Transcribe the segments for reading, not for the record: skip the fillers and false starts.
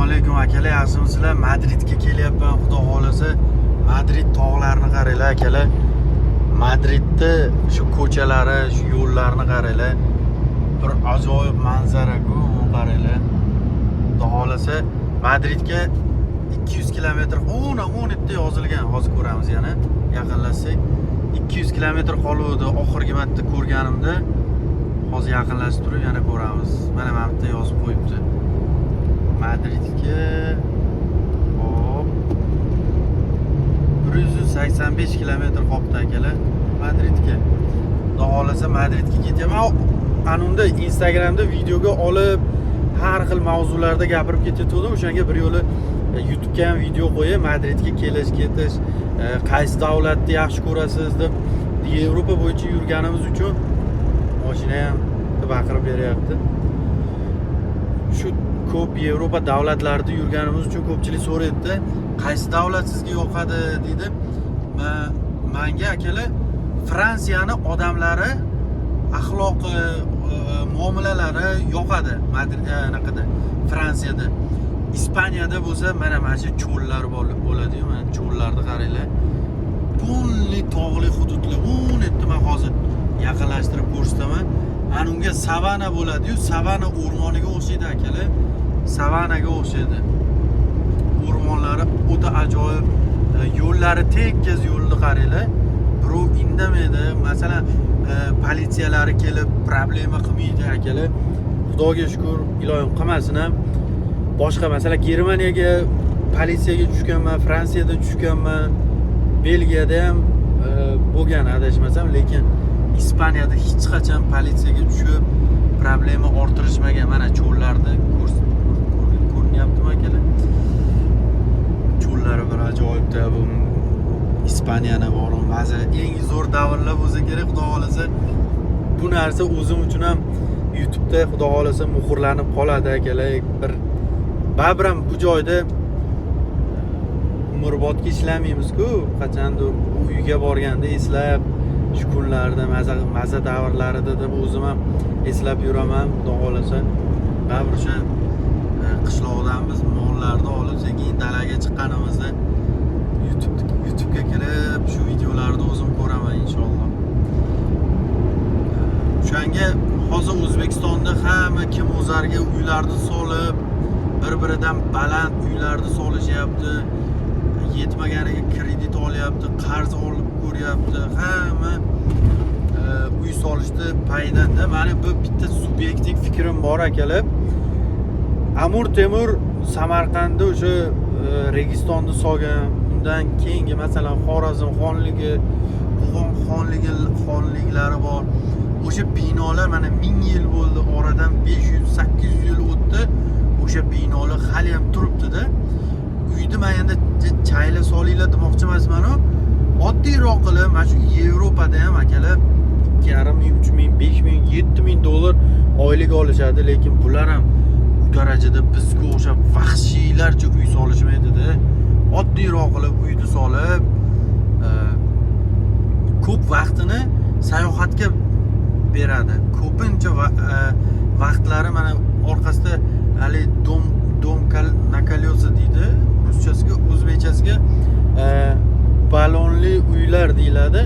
alaykum akalar, yaxshimisizlar? Madridga kelyapman, xudo xolasa. Madrid tog'larini qaranglar akalar. Madridda shu ko'chalari, shu yo'llarni qaranglar. Bir ajoyib manzara-ku, qaranglar. Xudo xolasa Madridga 200 kilometr, 17 yozilgan. Hozir ko'ramiz yana. Yaqinlashsak 200 kilometr qoluvdi oxirgi marta ko'rganimda. Hozir yaqinlashib turib yana ko'ramiz. Mana bu yerda yozib qo'yibdi. Madridga hop 185 kilometr qolibdi akalar. Madridga. Xudo xolasa Madridga ketaman. Anunda Instagramda videoga olib har xil mavzularda gapirib ketayotgandim. O'shanga bir yo'li YouTubega ham video qo'yib, Madridga kelish, ketish, qaysi davlatni yaxshi ko'rasiz deb Yevropa bo'yicha yurganimiz uchun mashina ham baqirib beryapti. Shu ko'p Yevropa davlatlarida yurganimiz uchun ko'pchilik so'raydi, qaysi davlat sizga yoqadi deydi. Menga akalar Fransiyani odamlari, axloqi, muomalalari yoqadi. Madridda, Fransiyada. Ispaniyada bo'lsa mana shu cho'llar bo'ladi-yu, mana cho'llarni qaranglar. Bunli tog'li hududlar, 17 men hozir yaqinlashtirib ko'rsataman. Ana unga savana bo'ladi-yu, savana o'rmoniga o'xshaydi akalar. Savanaga o'xshaydi. O'rmonlari o'ta ajoyib, yo'llari tekis yo'lni qaranglar. Birov indamaydi. Masalan, politsiyalari kelib problema qilmaydi akalar. Xudoga shukr, iloyim qilmasin ham. Boshqa masalan Germaniyaga politsiyaga tushganman, Fransiyada tushganman, Belgiyada ham bo'lgan adashmasam, lekin Ispaniyada hech qachon politsiyaga tushib problema orttirishmagan. Mana cho'llarni ko'rinyaptimi akalar? Cho'llari bir ajoyibda bu Ispaniyani bor, maza eng zo'r davrlar bo'lsa kerak, xudo xolasa. Bu narsa o'zim uchun ham YouTube'da xudo xolasa muhrlanib qoladi akalar. Babram bu joyda umrbodga ishlamaymiz-ku, qachondir uyga borganda eslab shu kunlarda maza davrlarida deb o'zim ham eslab yuraman, xudo xolasa. Babr o'sha qishloqdan biz mollarni olib sekin dalaga chiqqanimizda YouTube'ga kirib shu videolarni o'zim ko'raman inshaalloh. O'shanga hozir O'zbekistonda hamma kim o'zarga uylarni solib, bir-biridan baland uylarni solishyapti, yetmaganiga kredit olyapti, qarz olib ko'ryapti. Hamma uy solishni paydanda. Meni bu bitta subyektiv fikrim bor akalar. Amur Temur Samarqandda o'sha Registonni solgan. Undan keyingi masalan Xorazm xonligi, Qo'qon xonliklari bor. O'sha binolar mana 1000 yil bo'ldi, oradan 500-800 yil o'tdi. O'sha binolar hali ham turibdi-da. Uyni men endi chayla solinglar demoqchi emasman-ku. Oddiyroq qilib, mana shu Yevropada ham akalar 2,5 3 ming, 5 ming, 7 ming dollar oylik olishadi, lekin bular ham bu darajada bizga o'xshab vahshiylarcha uy solishmaydi-da. Oddiyroq qilib uyni solib, ko'p vaqtini sayohatga beradi. Ko'pincha vaqtlari mana orqasida hali dom nakolyosa deydi, ruschasiga, o'zbekchasiga balonli uylar deyiladi.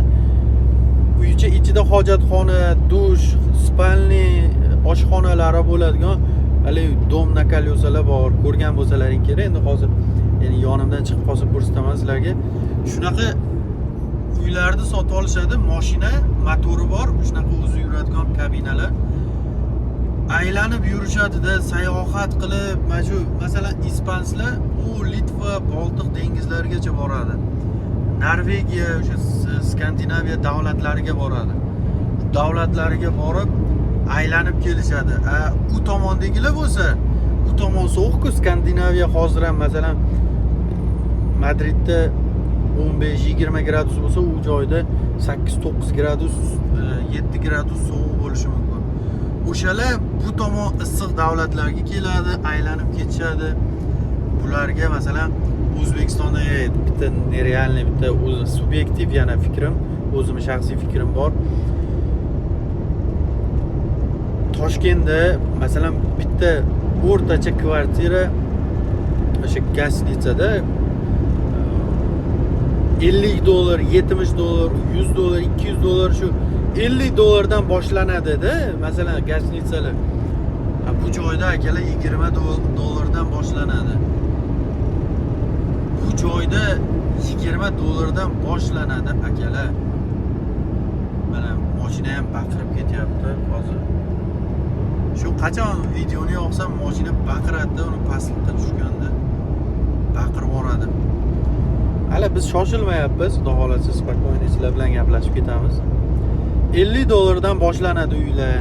Uycha ichida hojatxona, dush, spalni, oshxonalari bo'ladigan hali dom nakolyosalar bor. Ko'rgan bo'lsalaring kerak. Endi hozir yonimdan chiqib qolsa ko'rsataman sizlarga. Shunaqa uylarni sotib olishadi, mashina, motori bor, shunaqa o'zi yuradigan kabinalar. Aylanib yurishadi-da, sayohat qilib, masalan ispanslar u Litva, Boltiq dengizlarigacha boradi. Norvegiya, o'sha Skandinaviya davlatlariga boradi. Davlatlariga borib aylanib kelishadi. U tomondagilar bo'lsa, u tomon sovuq-ku, Skandinaviya hozir ham masalan Madridda 15-20 gradus bo'lsa, u joyda 8-9 gradus, 7 gradus sovuq bo'lishi mumkin. O'shalar bu tomon issiq davlatlarga keladi, aylanib ketishadi. Bularga masalan O'zbekistonda bitta nerealniy, bitta o'zi subyektiv yana fikrim, o'zimning shaxsiy fikrim bor. Toshkentda masalan bitta o'rtacha kvartira o'sha gastnitsada $50, $70, $100, $200 shu $50 boshlanadi-da, masalan, gastnitsalar. Bu joyda akalar $20 boshlanadi. Bu joyda $20 boshlanadi akalar. Mana mashina ham baqirib ketyapti hozir. Shu qachon videoni yoqsam mashina baqiradi, uni pastlikka tushganda baqirib boradi. Hali biz shoshilmayapmiz, xudo xolasa spokойно sizlar bilan gaplashib ketamiz. $50 boshlanadi uylar.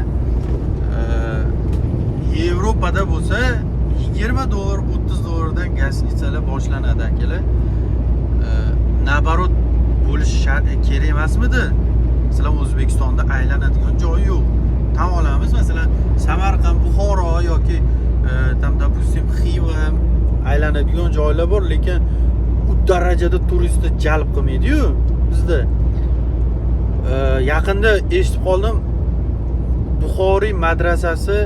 Yevropada bo'lsa $20, $30 gastnitsalar boshlanadi akalar. Nabarot bo'lish kerak emasmidi? Sizlar O'zbekistonda aylanadigan joy yo'q. Tan olamiz, masalan, Samarqand, Buxoro yoki tam допустим Xiva aylanadigan joylar bor, lekin u darajada turistni jalb qilmaydi-yu bizda. Yaqinda eshitib qoldim, Buxoriy madrasasi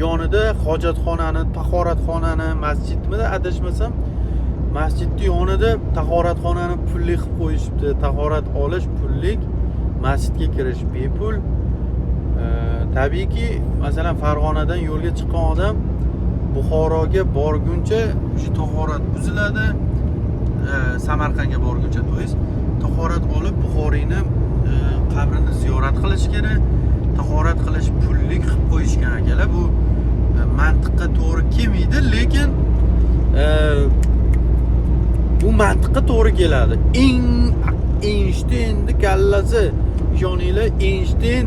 yonida hojatxonani, tahoratxonani, masjidmidi adashmasam, masjidning yonida tahoratxonani pullik qilib qo'yishibdi. Tahorat olish pullik, masjidga kirish bepul. Tabiiyki, masalan, Farg'onadan yo'lga chiqqan odam Buxoroga borguncha o'sha tahorat buziladi. Samarqandga borguncha, to'yis tahorat olib Buxoriyni qabrini ziyorat qilish kerak. Tahorat qilish pullik qilib qo'yishgan akalar. Bu mantiqqa to'g'ri kelmaydi, lekin bu mantiqqa to'g'ri keladi. Einsteynni kallasi, ishoninglar, Einsteyn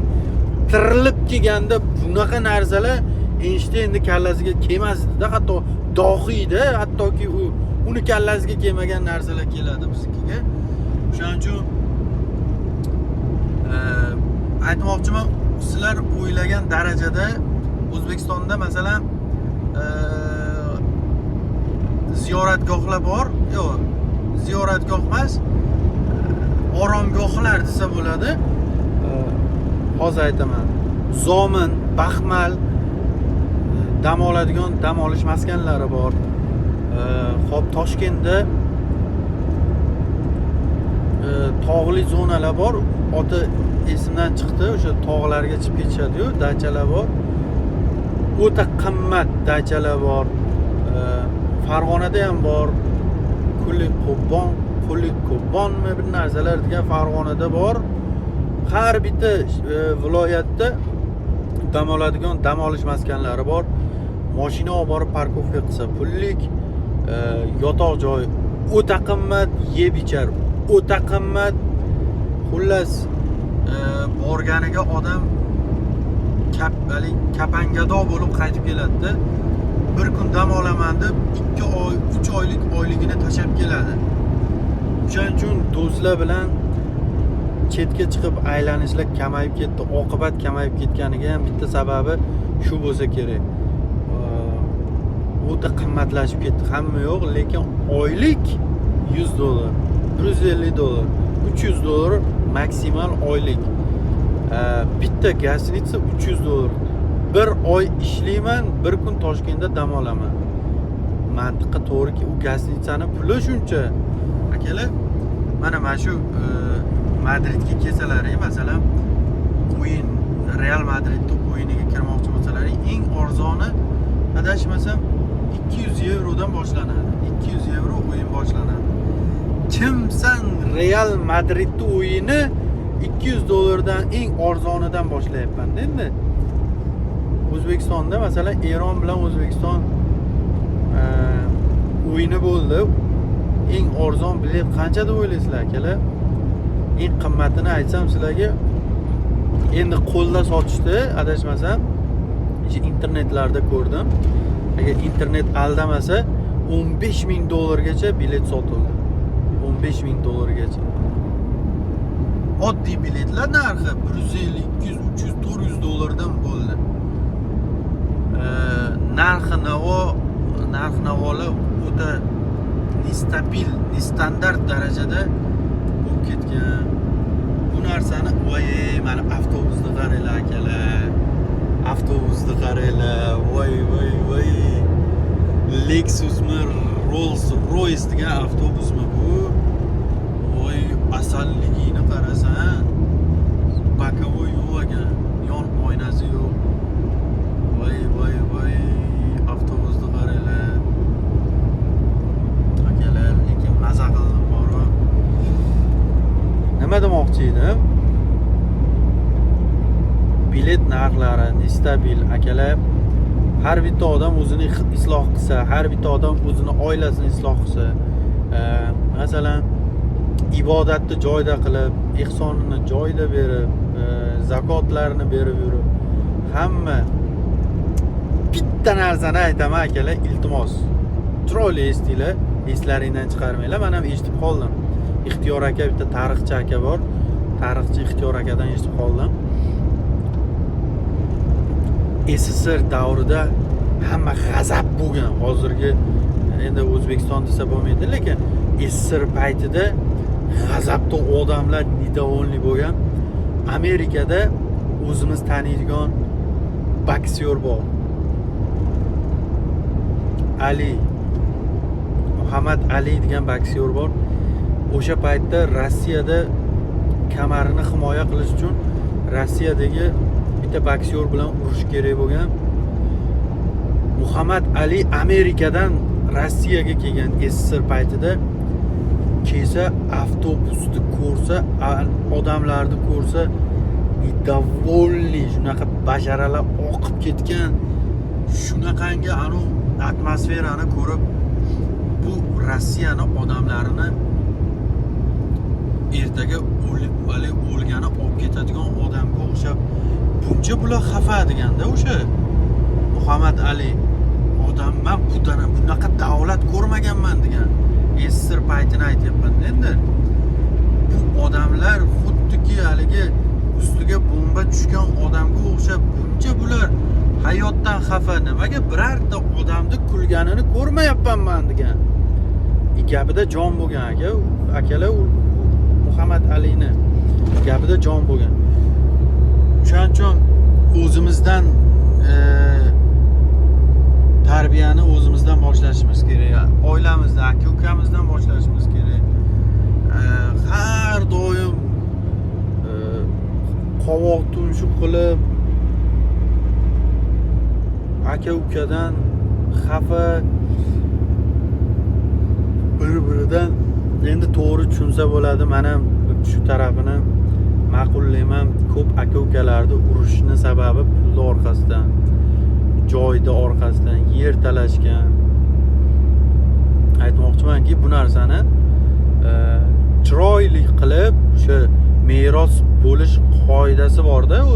tirilib kelganda bunaqa narsalar Einsteynni kallasiga kelmasdi-da, hatto dohiyda, hattoki uni kallasiga kelmagan narsalar keladi biznikiga. O'shaning uchun aytmoqchiman, sizlar o'ylagan darajada O'zbekistonda masalan ziyoratgohlar bor. Yo'q, ziyoratgoh emas, oromgohlar desa bo'ladi. Hozir aytaman. Zomin, Baxmal dam oladigan dam olish maskanlari bor. Xo'p, Toshkentda tog'li zonalar bor. Oti esimdan chiqdi, o'sha tog'larga chiqib ketishadi-yu, dachalar bor. O'ta qimmat dachalar bor. Farg'onada ham bor. Qulliko'bonmi bir narsalar degan Farg'onada bor. Har bitta viloyatda dam oladigan dam olish maskanlari bor. Mashina olib borib parkovka qilsa pullik, yotoq joy o'ta qimmat, yeb ichar o'ta qimmat. Xullas, borganiga odam kapangado bo'lib qaytib keladi-da. Bir kun dam olaman deb 2 oy, 3 oylik oyligini tashab keladi. O'shaning uchun do'stlar bilan chetga chiqib aylanishlar kamayib ketdi. Oqibat kamayib ketganiga ham bitta sababi shu bo'lsa kerak. O'ta qimmatlashib ketdi. Hamma yo'q, lekin oylik $100, $150, $300 maksimal oylik. Bitta gastnitsa $300. Bir oy ishlayman, bir kun Toshkentda dam olaman. Mantiqqa to'g'riki, u gastnitsani puli shuncha. Akalar, mana shu Madridga kelsalaring, masalan, o'yin Real Madridning o'yiniga kirmoqchi bo'lsalaring, eng arzoni adashmasam €200 dan boshlanadi. €200 o'yin boshlanadi. Kimsan Real Madridning o'yini $200 dan eng arzonidan boshlayapman endi. O'zbekistonda masalan Eron bilan O'zbekiston o'yini bo'ldi. Eng arzon bilet qancha deb o'ylaysizlar akalar? Eng qimmatini aytsam sizlarga, endi qo'lda sotishdi, adashmasam, internetlarda ko'rdim. Agar internet aldamasa, $15,000 gacha bilet sotildi. $15,000 gacha. Oddiy biletlar narxi 150, 200, 300, $400 dan bo'ldi. Narx-navolar o'ta nestabil, nestandart darajada bo'lib ketgan. Bu narsani voy, mana avtobusni qaranglar akalar. Avtobusni qaranglar. Voy. Lexus'mi, Rolls Royce degan avtobusmi bu? Voy, asalligini qarasan. Bakovoy yo'q ekan. Yon oynasi yo'q. Voy. Avtobusni qaranglar. Akalar, lekin maza qildim bor. Nima demoqchi edim? Bilet narxlari nestabil akalar. Har bitta odam o'zini isloh qilsa, har bitta odam o'zini oilasini isloh qilsa, masalan, ibodatni joyida qilib, ehsonini joyida berib, zakotlarini berib yurib, hamma bitta narsani aytaman akalar, iltimos. Chiroyli estinglar, eslaringdan chiqarmanglar. Men ham eshitib qoldim. Ixtiyor aka, bitta tarixchi aka bor. Tarixchi Ixtiyor akadan eshitib qoldim. SSR davrida hamma g'azab bo'lgan. Hozirgi endi O'zbekiston desa bo'lmaydi, lekin SSR paytida g'azabda odamlar недовольный bo'lgan. Amerikada o'zimiz taniydigan boksyor bor. Muhammad Ali degan boksyor bor. O'sha paytda Rossiyada kamarini himoya qilish uchun Rossiyadagi bitta boksyor bilan urush kerak bo'lgan. Muhammad Ali Amerikadan Rossiyaga kelgan SSR paytida kelsa, avtobusni ko'rsa, odamlarni ko'rsa, недовольный, shunaqa basharalar oqib ketgan. Shunaqangi anu atmosferani ko'rib, bu Rossiyani odamlarini ertaga o'lgani olib ketadigan odamga o'xshab buncha bular xafa deganda o'sha Muhammad Ali odam, men bunaqa davlat ko'rmaganman degan. SSR paytini aytyapman. Endi bu odamlar xuddiki haligi ustiga bomba tushgan odamga o'xshab buncha bular hayotdan xafa. Nimaga birorta odamni kulganini ko'rmayapman men degan. Gapida jon bo'lgan aka. Akalar Muhammad Alini gapida jon bo'lgan. O'shaning uchun o'zimizdan tarbiyani o'zimizdan boshlashimiz kerak. Oilamizdan, aka-ukamizdan boshlashimiz kerak. Har doim qovoq tumshuq qilib aka-ukadan xafa, bir-biridan endi to'g'ri tushunsa bo'ladi. Men ham shu tarafini ma'qullayman. Ko'p aka-ukalarni urushni sababi pulni orqasidan, joyda orqasidan, yer talashgan. Aytmoqchimanki, bu narsani chiroyli qilib, o'sha meros bo'lish qoidasi borda, u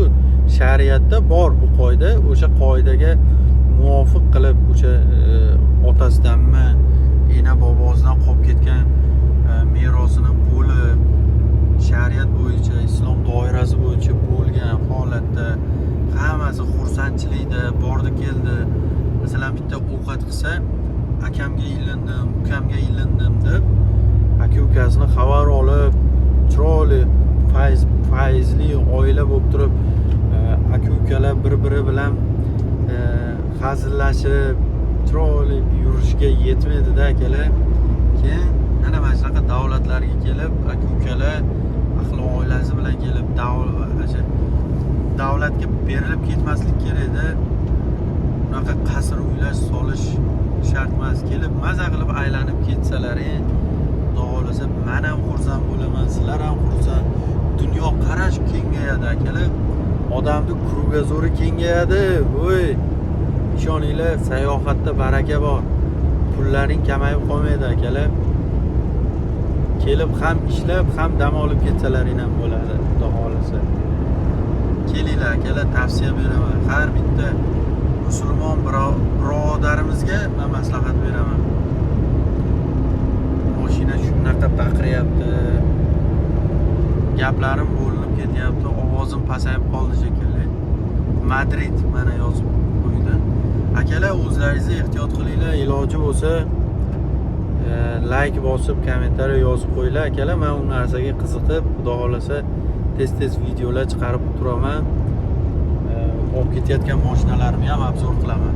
shariatda bor bu qoida. O'sha qoidaga muvofiq qilib, o'sha otasidanmi, ena bobosidan qolib ketgan merosini bo'lib, shariat bo'yicha, islom doirasi bo'yicha bo'lgan holatda hammasi xursandchilikda bordi keldi. Masalan, bitta ovqat qilsa, akamga ilindim, ukamga ilindim deb aka-ukasini xabar olib, chiroyli faizli oila bo'lib turib, aka-ukalar bir-biri bilan hazillashib, chiroyli yurishga yetmaydi-da akalar. Keyin ana mana shunaqa davlatlarga kelib, aka-ukalar ahli oilasi bilan kelib, davlatga berilib ketmaslik kerak-da. Bunaqa qasr uylar solish shart emas. Kelib maza qilib aylanib ketsalaring, xohlasa men ham xursand bo'laman, sizlar ham xursand. Dunyo qarash kengayadi akalar. Odamning krugozori kengayadi. Voy, ishoninglar, sayohatda baraka bor. Pullaring kamayib qolmaydi akalar. Kelib ham ishlab, ham dam olib ketsalaring ham bo'ladi, xudo xolasa. Kelinglar akalar, tavsiya beraman. Har bitta musulmon birodarimizga men maslahat beraman. Mashina shunaqa baqiryapti. Gaplarim bo'linib ketyapti, ovozim pasayib qoldi shekilli. Madrid mana yozib qo'ydi. Akalar, o'zlaringizni ehtiyot qilinglar, iloji bo'lsa like bosib, kommentariy yozib qo'yinglar akalar. Men u narsaga qiziqib, xudo xolasa tez videolar chiqarib turaman. Olib ketayotgan mashinalarimni ham obzor qilaman.